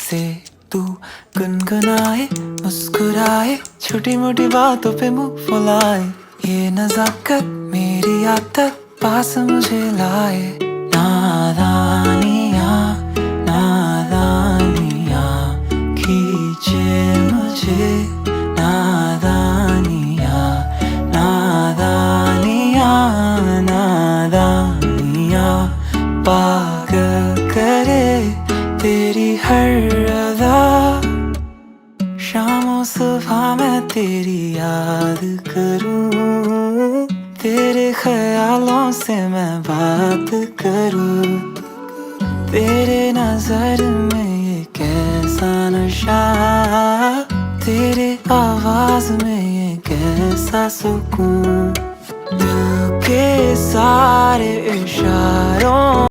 से तू गुनगुनाए, मुस्कुराए, छोटी मोटी बातों पे मुंह फुलाए। ये नजाकत मेरी आदत पास मुझे लाए। नादानियाँ नादानियाँ खींचे मुझे। नादानियाँ नादानियाँ नादानियाँ पागल करे तेरी हर अदा। शामों सुबह मैं तेरी याद करूं, तेरे ख्यालों से मैं बात करूं। तेरे नजर में ये कैसा नशा, तेरे आवाज में ये कैसा सुकून। दिल के सारे इशारों